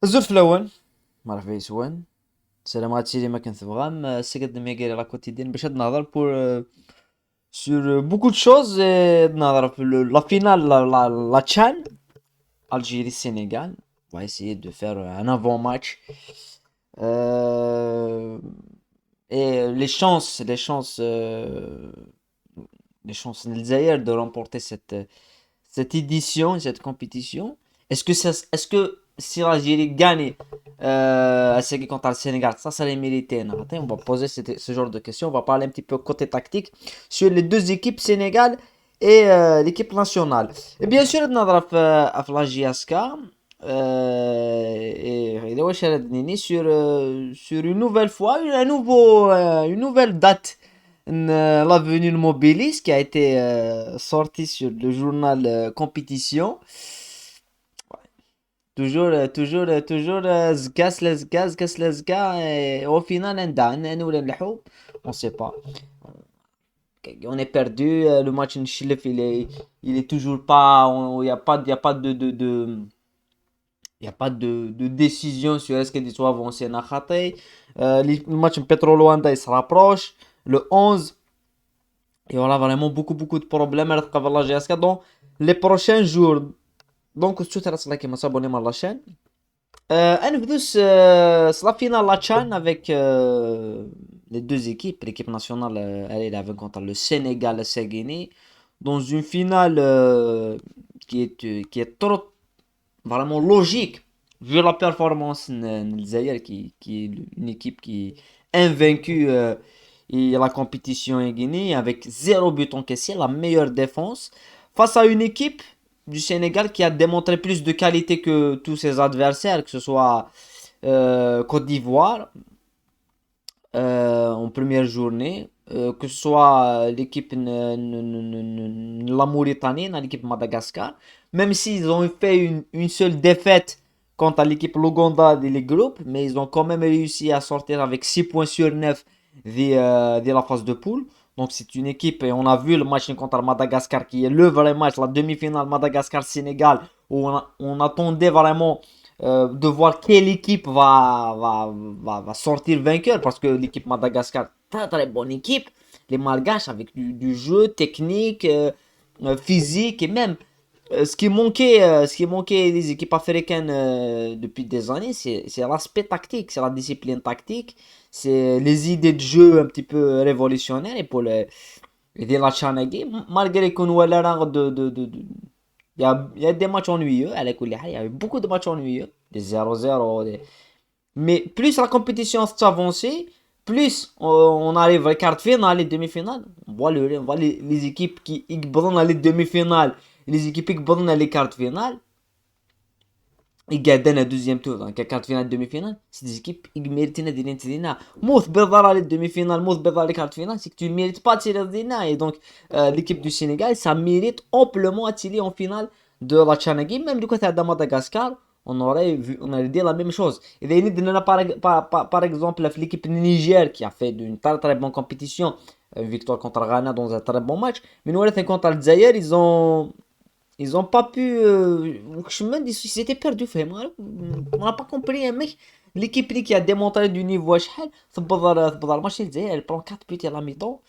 الزول في الأول معرف يسوان سلامات سيدي ما كنت بغام سيقد ميغيري لا كوتيديان باش هاد نهضر بور sur beaucoup de choses نهضر في la finale la Tchan Algérie-Sénégal. On va essayer de faire un avant-match. Euh, et les chances de l'Zaïre de remporter cette édition, cette compétition. Est-ce que si l'Algérie gagne à ce qui contre le Sénégal, ça les mérité. On va poser ce genre de questions. On va parler un petit peu côté tactique sur les deux équipes, Sénégal et l'équipe nationale. Et bien sûr, on a la JSK. Et ouais, sur une nouvelle fois, une nouvelle date, l'avenue de Mobilis qui a été sortie sur le journal Compétition. Toujours zgas, et au final, on sait pas. On est perdu, le match in Chilef, il est toujours pas, il n'y a pas, y a pas il y a pas de décision sur est-ce qu'ils doivent avancer à Khatay. Le match en Petro Luanda, il se rapproche. Le 11, il y aura vraiment beaucoup de problèmes avec la GSK dans les prochains jours. Donc, tout à l'heure, qui s'abonner à la chaîne. نبدو la finale la Chan avec les deux équipes. L'équipe nationale, elle est avec contre le Sénégal et la Guinée. Dans une finale qui est trop vraiment logique, vu la performance de Zaire, qui est une équipe qui est invaincue et la compétition en Guinée, avec zéro but encaissé, la meilleure défense, face à une équipe du Sénégal qui a démontré plus de qualité que tous ses adversaires, que ce soit Côte d'Ivoire en première journée, que ce soit l'équipe la Mauritanie, l'équipe Madagascar, même s'ils ont fait une seule défaite contre l'équipe Luganda des groupes, mais ils ont quand même réussi à sortir avec 6 points sur 9 de la phase de poule. Donc c'est une équipe, et on a vu le match contre Madagascar qui est le vrai match, la demi-finale Madagascar-Sénégal, où on attendait vraiment de voir quelle équipe va sortir vainqueur, parce que l'équipe Madagascar, très bonne équipe, les Malgaches avec du jeu technique, physique, et même ce qui manquait des équipes africaines depuis des années, c'est l'aspect tactique, c'est la discipline tactique, c'est les idées de jeu un petit peu révolutionnaires. Et pour aider la Chanagi, malgré qu'on voit l'air il y a des matchs ennuyeux, il y a eu beaucoup de matchs ennuyeux, des 0-0, mais plus la compétition s'avançait, plus on arrive à quart de finale, les demi-finales. On voit les équipes qui dans les demi-finales, les équipes qui dans les quarts de finale, ils gagnent le deuxième tour, donc quart de finale, demi-finale. C'est des équipes qui méritent de tirer. Mouth Bédar les demi-finales, Mouth Bédar les quarts de finale, c'est que tu ne mérites pas de tirer. Et donc l'équipe du Sénégal, ça mérite amplement à tirer en finale de la Chanagi, même du côté de Madagascar. On aurait dit la même chose. Et par exemple l'équipe Niger qui a fait une très bonne compétition, victoire contre Ghana dans un très bon match. Mais nous, contre Algérie, ils ont pas pu. Je me dis, ils étaient perdus, vraiment. On n'a pas compris, hein, mec. L'équipe qui a démontré du niveau, le match, elle prend 4 buts à la mi-temps.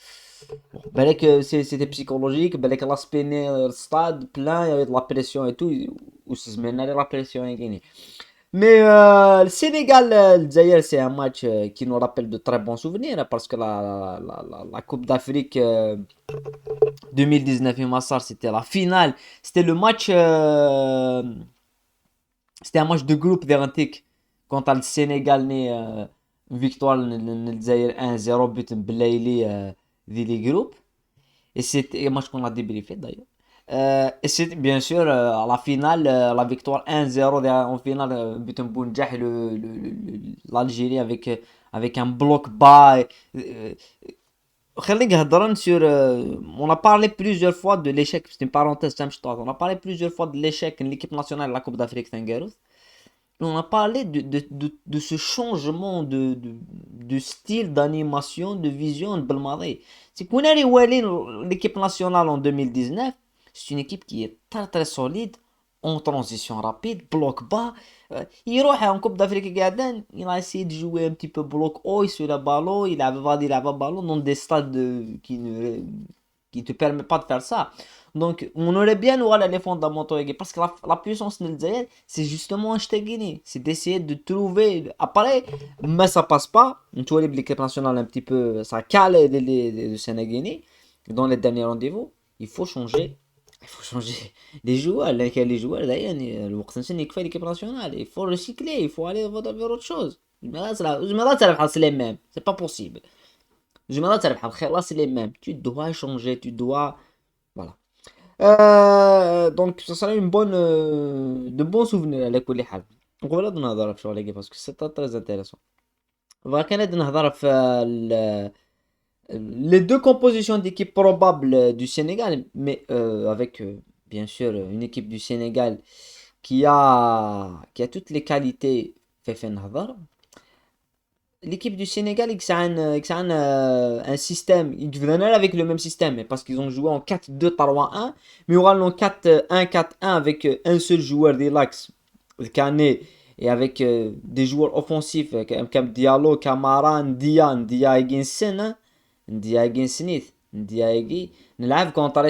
Ben que c'était psychologique, ben que l'aspect le stade plein, il y avait de la pression et tout, ou c'est maintenant la pression est gagnée. Mais le Sénégal, d'ailleurs, c'est un match qui nous rappelle de très bons souvenirs, hein, parce que la Coupe d'Afrique 2019 in Massar, c'était la finale. C'était le match, c'était un match de groupe d'Antique contre le Sénégal, victoire le 1-0 but Belaïli des groupes. Et c'était un match qu'on a débriefé d'ailleurs. Et c'est bien sûr à la finale, la victoire 1-0 en finale, but Bounjah et l'Algérie avec un bloc bas. Euh, خليك هضرا sur on a parlé plusieurs fois de l'échec, c'est une parenthèse on a parlé plusieurs fois de l'échec de l'équipe nationale de la Coupe d'Afrique Tangarouz. On a parlé de ce changement de style d'animation, de vision de Belmadi. C'est qu'on a l'équipe nationale en 2019, c'est une équipe qui est très solide en transition rapide, bloc bas. يروح en Coupe d'Afrique قاعدين il a essayé de jouer un petit peu bloc haut sur le ballon, il avait ballon dans des stades qui te permettent pas de faire ça. Donc on aurait bien voilà les fondamentaux parce que la puissance de l'Algérie c'est justement acheter Guinée, c'est d'essayer de trouver après mais ça passe pas. Tu vois l'équipe nationale un petit peu ça cale le Sénégalais dans les derniers rendez-vous, il faut changer. Il faut changer les joueurs, les joueurs d'ailleurs, الوقت نسيني يكفي l'équipe nationale, il faut recycler, il faut aller vers autre chose. الجماعات تلعب c'est les mêmes, c'est pas possible. الجماعات تلعب خلاص c'est les mêmes. Tu dois changer, tu dois voilà. Donc ça sera une bonne de bons souvenirs على كل حال. نقول نهضر في شغل parce que c'est très intéressant. وكان نهضر في les deux compositions d'équipe probables du Sénégal, mais avec bien sûr une équipe du Sénégal qui a toutes les qualités fait نهضر. L'équipe du Sénégal, ils ont un système, ils deviennent avec le même système, mais parce qu'ils ont joué en 4-2-3-1, mais ils auront en 4-1-4-1 avec un seul joueur de l'axe, le Canet, et avec des joueurs offensifs comme Diallo, Camara, Ndia Eginsen, Ndia Eginsenith, Ndia Egi. نلعب contre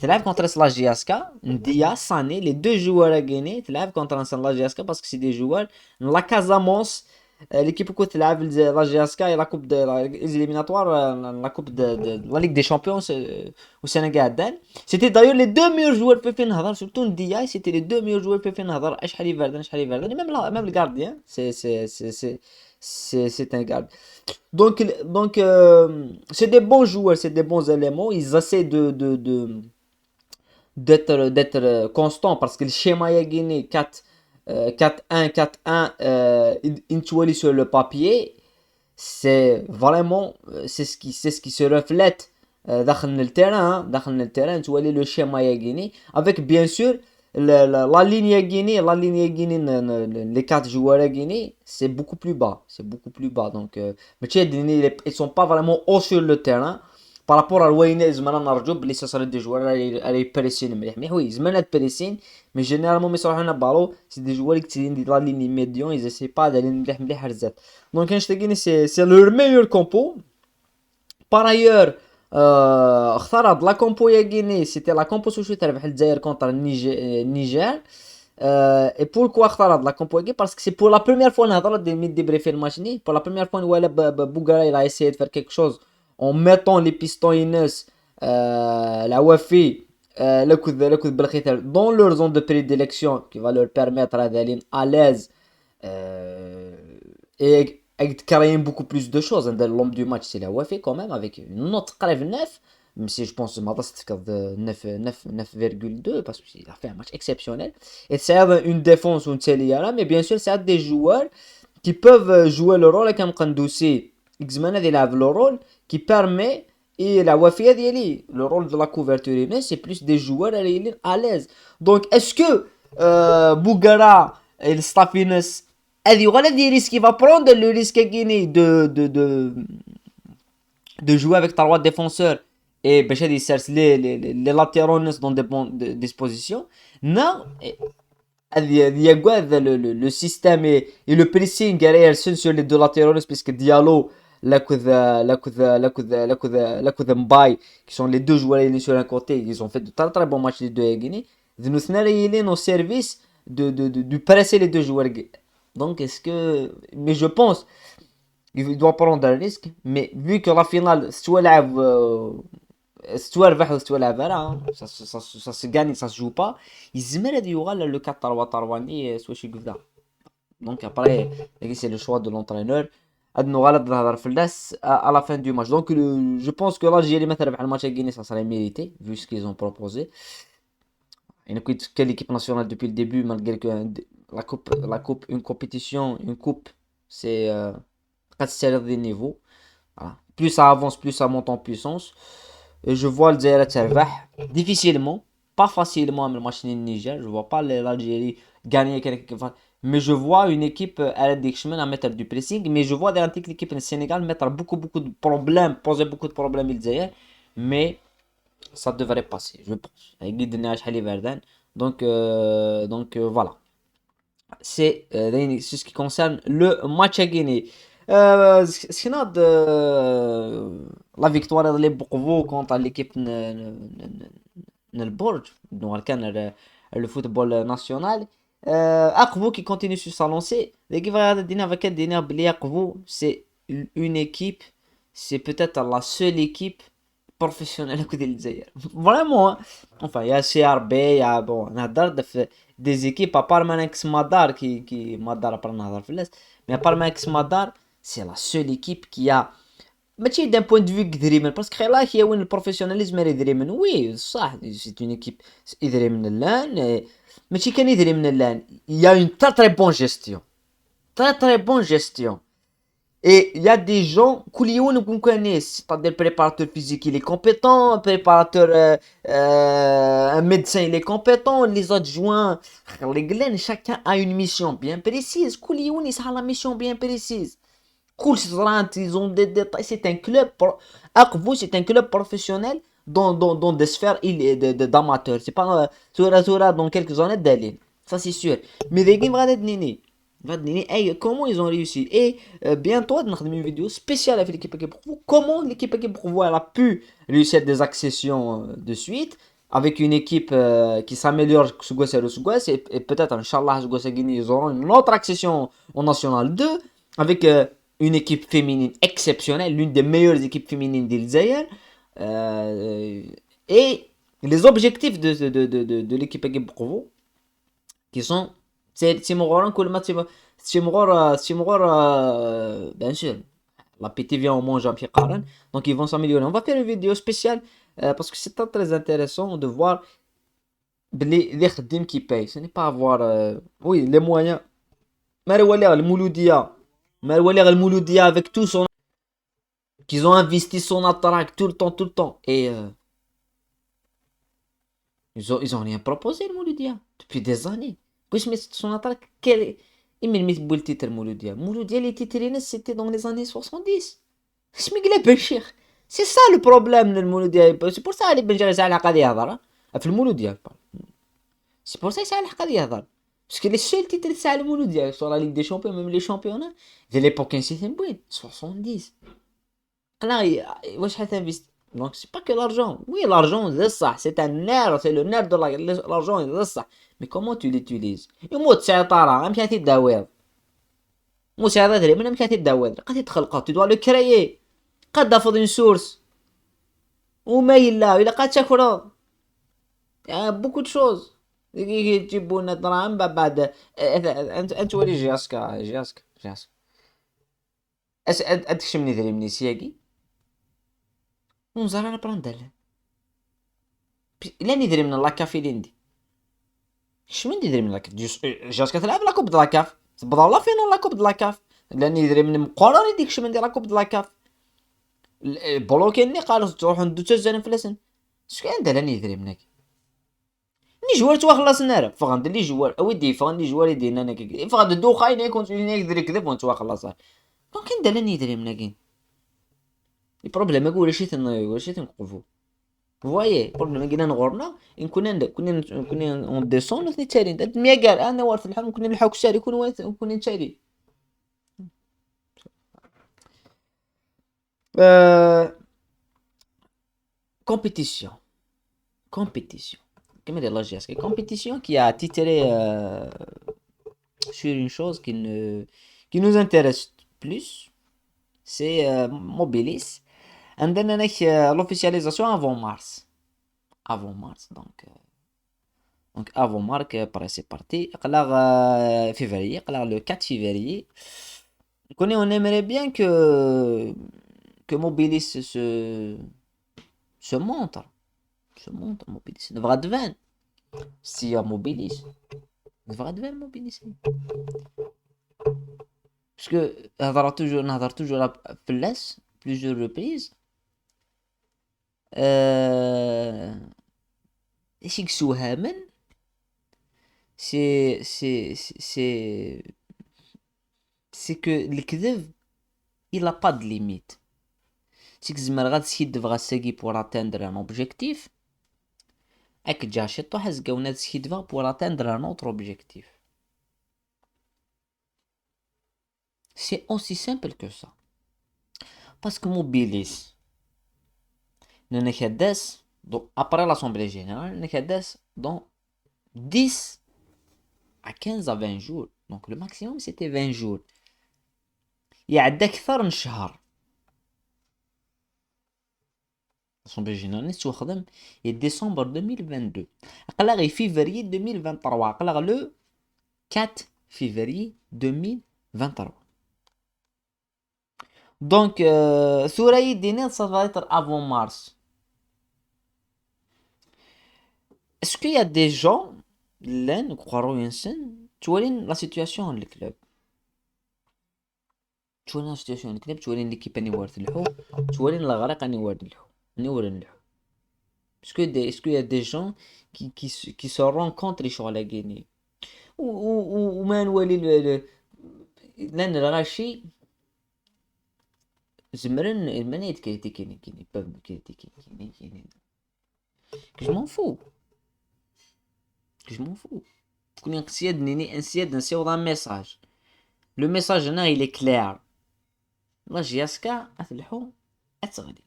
تلعب contre la GSK, Ndia, Sané, les deux joueurs à gagner, تلعب contre la GSK parce que c'est des joueurs la Casamance, l'équipe qui تلعب la GSK et la coupe de les éliminatoires la coupe de la Ligue des Champions au Sénégal. C'était d'ailleurs les deux meilleurs joueurs في نهضر surtout Ndia, c'était les deux meilleurs joueurs في نهضر شحال يفردن شحال يفردن et même le gardien, c'est un garde. Donc c'est des bons joueurs, c'est des bons éléments, ils essaient d'être constant parce que le schéma Yagini 4-1, 4-1, Intuali sur le papier, c'est vraiment c'est ce qui se reflète dans le terrain, hein, dans le terrain, tu vois le schéma Yagini avec bien sûr la ligne Yagini, les quatre joueurs Yagini, c'est beaucoup plus bas, c'est beaucoup plus bas. Donc, mais tu sais, ils sont pas vraiment hauts sur le terrain. Par rapport à l'Ouayne, زمان نرجو بلي ce serait des joueurs اللي بريسين مليح وي زمان بريسين مي جينيرالمون مي يصراو لنا بالو سي دي joueurs اللي كتيرين دي لا ليني ميديون ils essaient pas d'aller مليح مليح رزات دونك كنشتاقيني c'est leur meilleur compo. Par ailleurs اخترض لا كومبو يا غيني سيتي لا كومبو سوشي تربح الجزائر كونتر النيجر. Et pourquoi اخترض la compo équipe parce que c'est pour la première fois نهضر دي débriefer le match ni pour la première fois voilà Bougara il a essayé de faire quelque chose en mettant les pistons Inès la Wafi le coup de Belkhitel dans leur zone de prédilection qui va leur permettre d'aller à l'aise et de créer beaucoup plus de choses. L'homme du match c'est la Wafi quand même avec une note crève 9 même si je pense que c'est de 9,2 parce qu'il a fait un match exceptionnel et c'est une défense une là mais bien sûr c'est des joueurs qui peuvent jouer le rôle comme Kandoussi Xmana يلعب le rôle qui permet et la Wafia ديالي le rôle de la couverture c'est plus des joueurs à l'aise. Donc est-ce que Bougara et le staff Inès هذه ولا des risques il va prendre le risque Guinée de jouer avec trois défenseurs et باش هادي يسرس les latéraux dans des bonnes dispositions. Non, il y a quoi le système et le pressing derrière sur les deux latéraux puisque Diallo la Mbaye qui sont les deux joueurs sur un côté ils ont fait de très très bons matchs les deux à Guinée de nous snarer nos services de presser les deux joueurs. Donc est-ce que mais je pense il doit prendre un risque mais vu que la finale soit لعب soit ربح ولا لعب راه ça se gagne ça se joue pas يزمر هذا يغال le 4-3-3 soit شي قفدا. Donc après c'est le choix de l'entraîneur هاد نغلط نهضر في الناس à la fin du match. Donc je pense que l'Algérie ما تربح الماتش Guinée ça serait mérité vu ce qu'ils ont proposé. Une quelle équipe nationale depuis le début malgré que la coupe une compétition une coupe c'est c'est des niveaux. Voilà. Plus ça avance plus ça monte en puissance. Et je vois l'Algérie تربح difficilement pas facilement mais le match du Niger je vois pas l'Algérie gagner mais je vois une équipe à mettre du pressing mais je vois l'équipe du Sénégal mettre beaucoup de problèmes poser beaucoup de problèmes l'Algérie mais ça devrait passer, je pense. Guide النهاية شحال يبردان. Voilà. C'est ce qui concerne le match à gagner. Sinon, la victoire de l'Eboukovo contre l'équipe Nelborg, donc le football national. Akvo qui continue sur sa lancée. L'équipe va dire avec elle, Akvo, c'est une équipe, c'est peut-être la seule équipe professionnelle à côté de l'Zaïre. Vraiment, hein. Enfin, il y a CRB, il y a bon, des équipes, à part Manex Madar, Madar, à part Nadar Files, mais à part Manex Madar, c'est la seule équipe qui a ماشي d'un point de vue قدريمن باسكو خير هي وين البروفيسيوناليزم راه يدري وي صح سي اون ايكيب يدري من اللان ماشي كان يدري من اللان يا اون تري بون جيستيون تري بون جيستيون et il y a des gens كل يوم كناس c'est-à-dire préparateur physique il est compétent préparateur un médecin il est compétent les adjoints les glen chacun a une mission bien précise كل يوم يسعى la mission bien précise cool, ils ont des détails. C'est un club, Akvo, c'est un club professionnel dans des sphères d'amateurs. C'est pas dans quelques années d'aller. Ça, c'est sûr. Mais les games, comment ils ont réussi. Et bientôt, on a une vidéo spéciale avec l'équipe équipe pour vous. Comment l'équipe équipe pour vous elle a pu réussir des accessions de suite avec une équipe qui s'améliore et peut-être, Inch'Allah, ils auront une autre accession en National 2 avec une équipe féminine exceptionnelle, l'une des meilleures équipes féminines d'Ilzaïr. Euh, et les objectifs de l'équipe équipe Provo, qui sont Timoran, bien sûr, la PT vient au moins Jean-Pierre Caron, donc ils vont s'améliorer. On va faire une vidéo spéciale parce que c'est très intéressant de voir les khdim qui payent. Ce n'est pas avoir oui, les moyens. Mais le Mouloudia, avec tout son qu'ils ont investi son attaque tout le temps, tout le temps. Et ils ont rien proposé, le Mouloudia, depuis des années. Qu'est-ce que son attaque, il m'a mis le titre, Mouloudia. Mouloudia, les titres, c'était dans les années 70. C'est ça le problème de Mouloudia. C'est pour ça que les Benjari, c'est à la Qadiadara. في المولوديا c'est pour ça que c'est à la Qadiadara. Parce que les seuls titres, c'est à le Mouloudia. Sur la Ligue des Champions, même les championnats, de l'époque, c'était une 70. Alors, wesh حتنفست donc c'est pas que l'argent. Oui, l'argent, c'est ça. C'est un nerf, c'est le nerf de l'argent, c'est ça. Mais comment tu l'utilises? يموت سيطرة، مشى تداوض. مساعدة تدري من مشى تداوض. قد تخلقه، tu dois le créer. قد تاخذ une source. وما إلا إلا قد تكفر. beaucoup de choses. يجيبون الدراهم بعد انت ولي جاسك انت شمني ذري مني سياقي ونزار انا براندل لا ندري من لاكاف اللي عندي شمن ندري من لاكاف جاسك تلعب لاكوب د لاكاف تبدا لا فين لاكوب د لاكاف لا ندري من مقرر يديك شمن ندير لاكوب د لاكاف بلوكيني قال تروح ندو تزن فلسن شكون عندها لا ندري منك ني جوار توا خلصنا راه فغند لي جوار اودي فغند لي جوار يدينا انا فغند دو خاين يكون يقدر يكذب وانت خلص دونك انت لا ندري منك البروبليم يقول شي تنقفو فوايي البروبليم كنا نغورنا كنا اون ديسون وثني تالي انت ميا قال انا وارث الحلم كنا نلحقو الشاري كون نتالي compétition compétition comment dire la GSK compétition qui a titré sur une chose qui nous intéresse plus c'est Mobilis عندنا l'officialisation avant mars donc avant mars après c'est parti février le 4 février on aimerait bien que Mobilis se montre Mobilis نبغى تبان سي Mobilis نبغى تبان Mobilis parce que نهضر toujours فلاس plusieurs reprises ايش يكسوها من c'est que الكذب il a pas de limite c'est que زعما غتسيد تبغى تساقي pour atteindre un objectif Ek j'achète hasgaouna tskidva pour atteindre un autre objectif. C'est aussi simple que ça. Parce que mobilis, donc après l'Assemblée Générale, dans 10 à 15 à 20 jours. Donc le maximum c'était 20 jours. يعدى أكثر من شهر. l'Assemblée Générale نسيت خدم décembre 2022. أقلغ février 2023. أقلغ le 4 février 2023. Donc, Souraï Diner, ça va être avant mars. Est-ce qu'il y a des gens, là, nous croirons tu vois la situation dans le club. Tu vois la situation dans le club, tu vois l'équipe qui est tu vois la غرق qui est-ce qu'il y a des gens qui se rencontrent sur la Guinée ou même لأن الغاشي زمرن المنيت كاين que je m'en fous. Que je m'en fous. كون انسياد نيني انسياد نسيو un message. Le message هنا il est clair. لا جياسكا أتلحو أتغدي.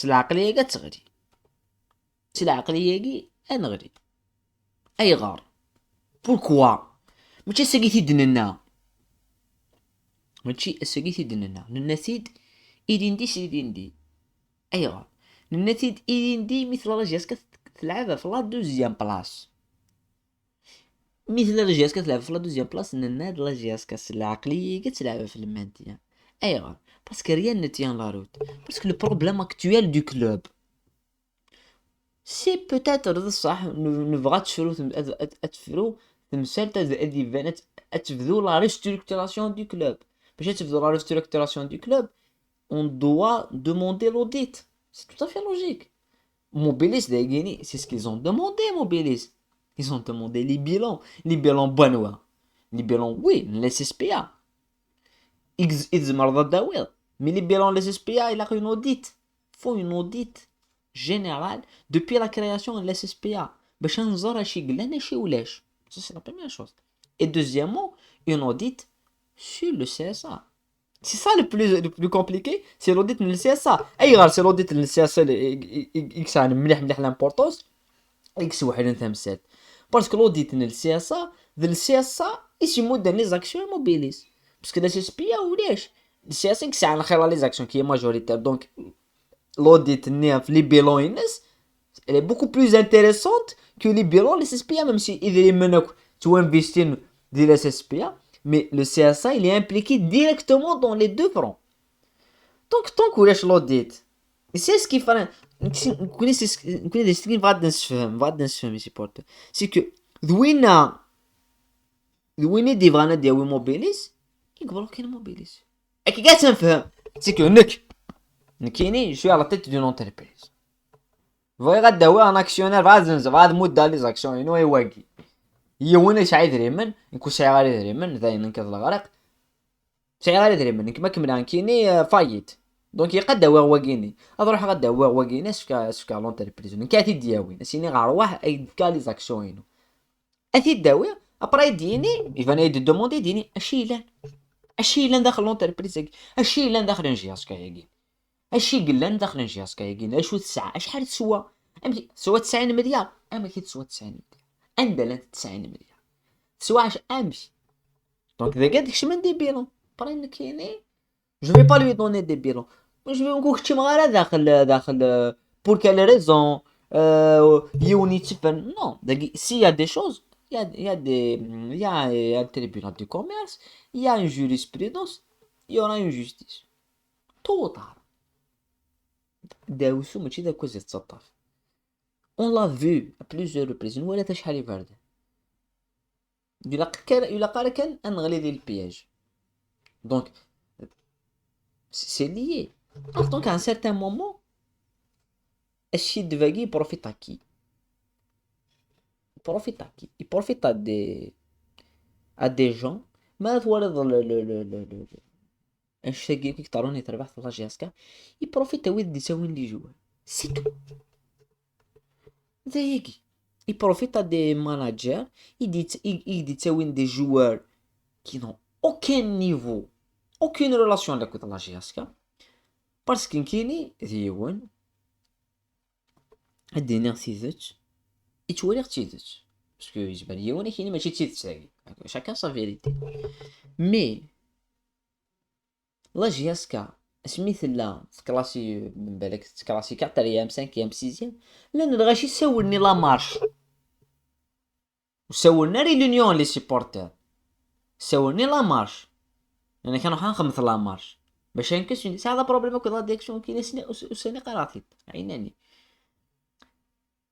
العقلية أتغدي. العقلية كي أنغدي. أي غار. Pourquoi ماشي سقيتي دننا. ماشي سقيتي دننا. ننسيد إيدين دي. أي غار. ننسيد إيدين دي مثل لا جياسكا تلعبها في لا دوزيام بلاص. مثل لا جياسكا تلعب في لا دوزيام بلاص ننا لا جياسكا العقلية كتلعبها في المانتيان. أي غار. Parce que rien ne tient la route. Parce que le problème actuel du club, c'est peut-être صح نبغى تفرو تمثال تذا تبذو la restructuration du club. باش تبذو la restructuration du club, on doit demander l'audit. C'est tout à fait logique. Mobilis Guinée, c'est ce qu'ils ont demandé, Mobilis. Ils ont demandé les bilans. Les bilans banois. Les bilans, oui, les SPA. Ils marrent d'awel. Mais les bilans les SPA, il a une audit. Il faut une audit générale depuis la création de l'SSPA. باش نزور شي قلنا شي ولاش. Ça c'est la première chose. Et deuxièmement, une audit sur le CSA. C'est ça le plus compliqué, c'est l'audit de le CSA. اي غير c'est l'audit de le CSA X عن مليح l'importance X واحد نتمثل. Parce que l'audit de le CSA, de le CSA يسمو dans les actions immobilisées. Parce que le SSPA ولاش le CSA X عن خير les actions qui est majoritaire. Donc l'audit في les bilans الناس elle est beaucoup plus intéressante que les bilans les SSPA, même si il est منك tu investis dans les SSPA, mais le CSA il est impliqué directement dans les deux fronts. Donc tant que ولاش l'audit c'est ce qui fait نكوني دي سكرين غاد نسفهم يا سيبورتو سي كو ذوينا دي فانا ديال موبيليس يقبلوا كاين موبيليس اكي كاع تنفهم سي كو نكيني جو على تيت دون انتربريز فاي غادا هو ان اكسيونير غاد نزف غاد مود لي زاكسيون ينو يواقي هي وين شاعي دريمن نكون شاعي غادي دريمن ذاين نكذ الغرق شاعي غادي دريمن كما كمل كيني فايت دونك يقدا واقيني اروح غدا واقيني سكا لونتربريز كاتي دياوي سيني غنروح اي كا لي زاكسيون اثي داوي ابرا يديني يفانا يدي دوموندي يديني اشي لان داخل لونتربريز اشي لان داخل نجياس كاياكي اشي قلان داخل نجياس كاياكي اشو الساعه شحال تسوى تسوى 90 مليار اما كي تسوى 90 مليار عندنا 90 مليار تسوى اش امشي دونك اذا قالك شمن دي بيلون برين كيني je vais pas lui donner des bilans. Je vais نقول كتشي مغارة داخل pour quelle raison non, s'il y a des choses, il y a un tribunal de commerce, il y a une jurisprudence, il y aura une justice. Total. داوسو ماشي داك واش يتصطف. On l'a vu à plusieurs reprises. ولا تا شحال يبرد. إلا قال كان نغلي ديال البياج. Donc c'est lié. Donc à un certain moment, الشي دفاقي يبروفيت كي il profite à des gens ما تورد الشاقي كي كتروني تربح في لاجياسكا يبروفيت ويد يساوي اللي جوا سي تو ذايقي يبروفيتا دي ماناجير يدي تساوين دي جوار كي نون اوكين نيفو اوكين ريلاسيون avec لا جياسكا باسكو كيني ديون ادينا تيزت يتولي تيزت باسكو يجبر يون كيني ماشي تيزت ساكي شاكان سا فيريتي مي لا جياسكا سميث لا تكلاسي من بالك تكلاسي 4 5 6 لان الغاشي سولني لا مارش وسولنا ريونيون لي سيبورتر سولني لا مارش لان كانوا حنخمث لا مارش باش نكس هذا بروبليم كو لا ديكسيون كي سني قراتي عيناني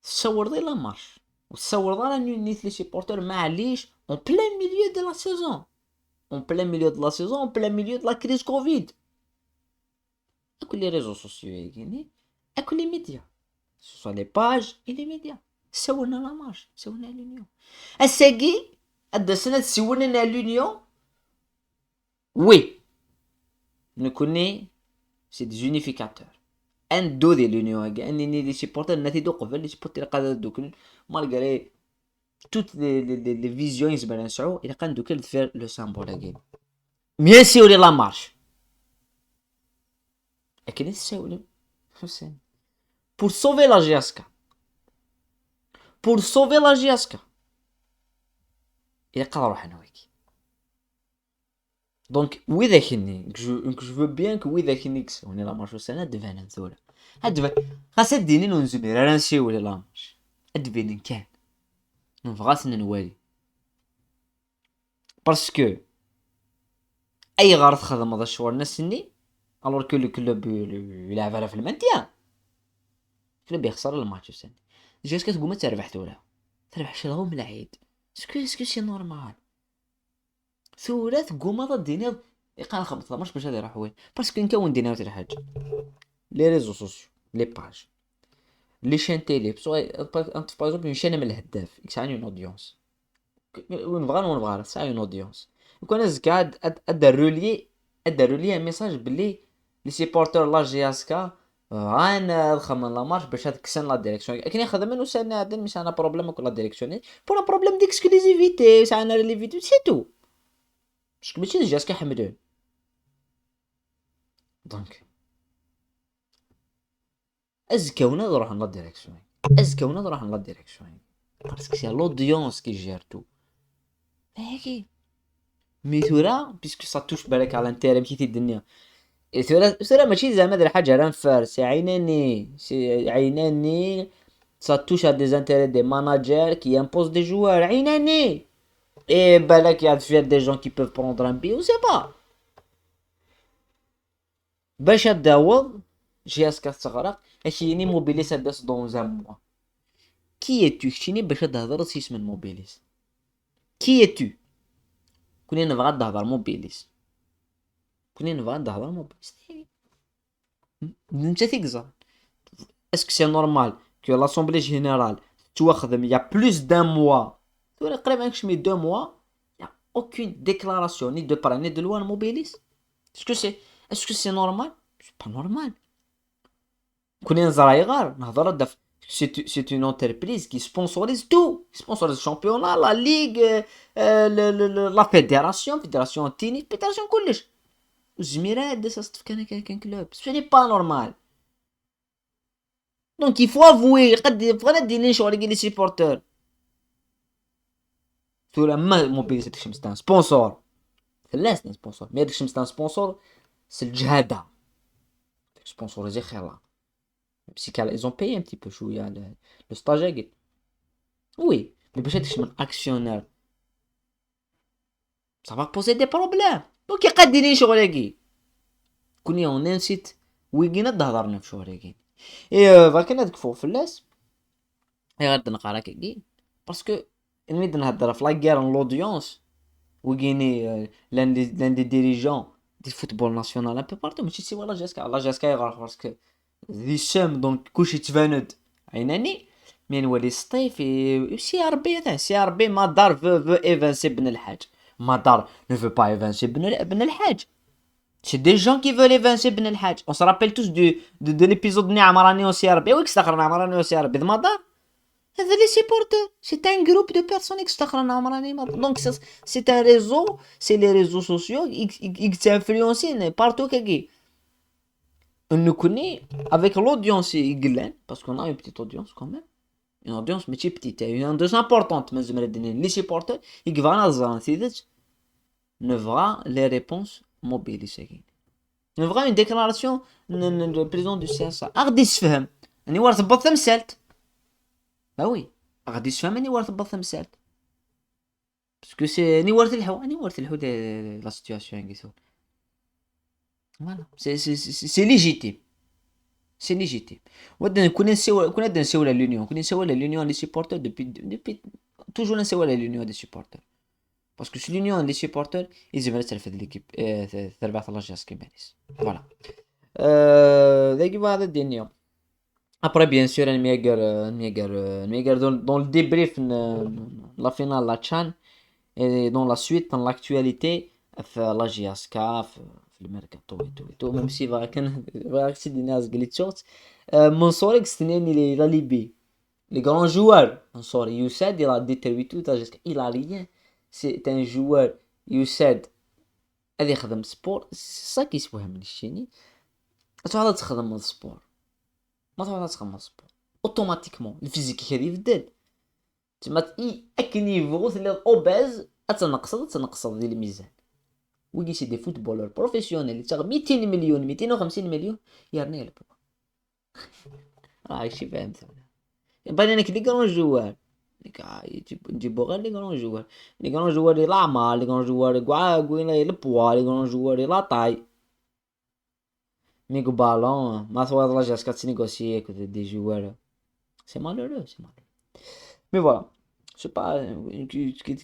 تصور ضي لا مارش وتصور ضا نيت لي سيبورتر معليش اون بلان ميليو دو لا سيزون اون بلان ميليو دو لا سيزون اون بلان ميليو دو لا كريز كوفيد اكل لي ريزو سوسيو يجيني اكل لي ميديا سوا لي باج اي لي ميديا سولنا لا مارش سولنا لونيون الساقي هاد السنه سولنا لونيون وي نكوني سي دي زونيفيكاتور ان دو دي لونيون انني لي سيبورتر ناتي دو قبل لي سيبورتر قادر دوك مالغري توت لي فيزيون يزبان نسعو الى كان دوك فير لو سامبول اغين بيان سيور لا مارش لكن تساولوا حسين pour sauver la GSK pour sauver la GSK الى قرا روحنا ويكي دونك وإذا كني جو بيان كو وإذا كني كسوني لا مارش السنة دفانا نثولا هاد خاص ديني ننزل راه نسي ولا لا مارش ادبين كان نبغاس نوالي باسكو اي غلط خدم هذا الشوار نسني الور كو لو كلوب يلعب على في المانتيان كلوب يخسر الماتش السنة جاس كتقول ما تربحت ولا تربح شراهم العيد اسكو سي نورمال ثلاث قومضة دينيض يقال خبط ماش باش هذا راح وين باسكو نكون دينيض الحاجة لي ريزو سوسيو لي باج لي شين تيلي بسوا انت باغ اون شين من الهداف يسعني اون اودينس ونبغى ساعه اون اودينس يكون الزكاد ادى رولي ميساج بلي لي سيبورتور لا جي اس كا انا خمن لا مارش باش هاد كسن لا ديريكسيون كاين يخدم منو سنه عندنا مش انا بروبليم كل لا ديريكسيون بور ان بروبليم ديكسكلوزيفيتي ساعه انا لي فيديو سي تو باسكو ماشي جي اس كا حمدون دونك ازكونا نروح لا ديريكسيون ازكونا نروح لا ديريكسيون باسكو سي لوديونس كي جير تو هاكي مي ثورا بيسكو سا توش بالك على الانتيرم كي الدنيا ثورا ماشي زعما دير حاجه راه نفارس عيناني سا توش ا دي انتيري دي ماناجير كي امبوز دي جوار عيناني اي بالك يا فير دي جون كي بيف بروندر ان بي او سي با باش تداوض جي اس كا تغرق اشيني موبيليس اداس دون زان موا كي تو شتيني باش تهضر سيس من موبيليس كي تو كوني نبغى نهضر موبيليس انت تيكزا اسكو سي نورمال كو لاسومبلي جينيرال تواخذ يا بلوس دان موا تقريبا كشمي 2 موا يا اوكين ديكلاراسيون ني دو بار ني دو لوان موبيليس اسكو سي نورمال با نورمال كوني نزرايغار نهضر داف سي اون انتربريز كي سبونسوريز تو سبونسوريز الشامبيونا لا ليغ لا فيدراسيون تيني فيدراسيون كلش الزميرات داس صدف كان كلوب سو ني با نورمال دونك يفو افوي قد بغينا دير شغل كي لي سيبورتور تقول ما موبيليز داكشي مستان سبونسور ثلاث سبونسور ما داكشي مستان سبونسور سي الجهاده سبونسوريزي خير بسيكال ils ont payé un petit peu شويه le stage oui mais باش هادشي من اكسيونير ça va poser des problèmes دونك يقديني شغلكي كوني اون نسيت ويكينا تهضرنا في شغلكي اي فالكن هذاك فوق فلاس اي غاد نقرا كي باسكو نريد نهضر في لا غير لودونس ويكيني لان دي ديريجون دي فوتبول ناسيونال ان بو بارتو ماشي سي ولا لا جاسكا يغرق باسكو ذي الشام دونك كلشي تفاند عيناني مي نولي سطيف سي ربي ما دار فو ايفانسي بن الحاج ما دار ne veut pas évincer بن الحاج c'est des gens qui veulent évincer بن الحاج on se rappelle tous de l'épisode ني عمراني وسي ربي ويك استخرنا عمراني وسي ربي ما دار هذا لي سيبورتور سي ان جروب دو بيرسون اكس تقرانا راني دونك سي ان ريزو سي لي ريزو سوسيو اكس انفلونسين بارتو كاكي nous connaît avec l'audience يقلان parce qu'on a une petite audience quand même une audience ماشي petite une audience importante mais زعما les supporters يقفانا الزران سيدت نبغى les réponses mobilisées نبغى une déclaration le président du CSA غادي يسفهم اني ورا تبط تمثالت bah oui غادي يسفهم اني ورا تبط تمثالت باسكو سي اني ورا تلحو لا سيتوياسيون كيسول فوالا سي ليجيتيم سي ليجيتيم ودنا كنا نساو لونيون كنا نساو لونيون لي سيبورتور دوبي توجور نساو لونيون دي سيبورتور باسكو سي لونيون دي سيبورتور يزم ترفد ليكيب تربح لاجاس كيمانيس فوالا داكي هذا الدنيا ابري بيان سور نميغر دون الديبريف لا فينال لا تشان اي دون لا سويت دون لاكتواليتي في لا جي اس كا في الميركاتو تو ميم سي فاك سيدي ناس غليتشوت منصور استناني لا ليبي لي غران جوار منصور يساد il a déterminé tout jusqu'à il a rien c'est un joueur يساد هذا يخدم سبور سا كيسوهم الشيني تعرف تخدم السبور ما تعرف تخدم السبور اوتوماتيكمون الفيزيك هذا يبدل تما اك نيفو تلي اوباز تنقص ديال الميزان ويجي سي دي فوتبولر بروفيسيونيل اللي تاخذ 200 مليون 250 مليون يرني يلعبوا شي فاهم بان انا كي كانوا جوار نجيبو غير لي كانوا جوار لي لاما لي كانوا جوار كاع لي بوا لي كانوا جوار لا طاي ميغو بالون ما توا لا جاس كات نيغوسيي كو دي جوار سي مالورو مي فوالا je sais pas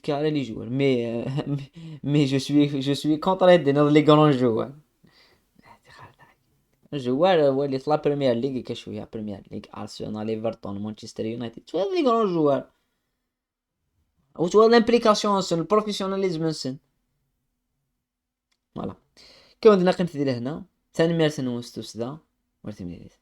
qui a les joueurs mais je suis contre les grands joueurs joueurs اللي في لا بريمير ليغ كشويه بريمير ليغ ارسنال ايفرتون مانشستر يونايتد شو لي grands joueurs و تو لامبليكاسيون سن البروفيسيوناليزم سن فوالا كون دنا قيمت ديال هنا ثاني ميرسن وستوس دا ورتي مليت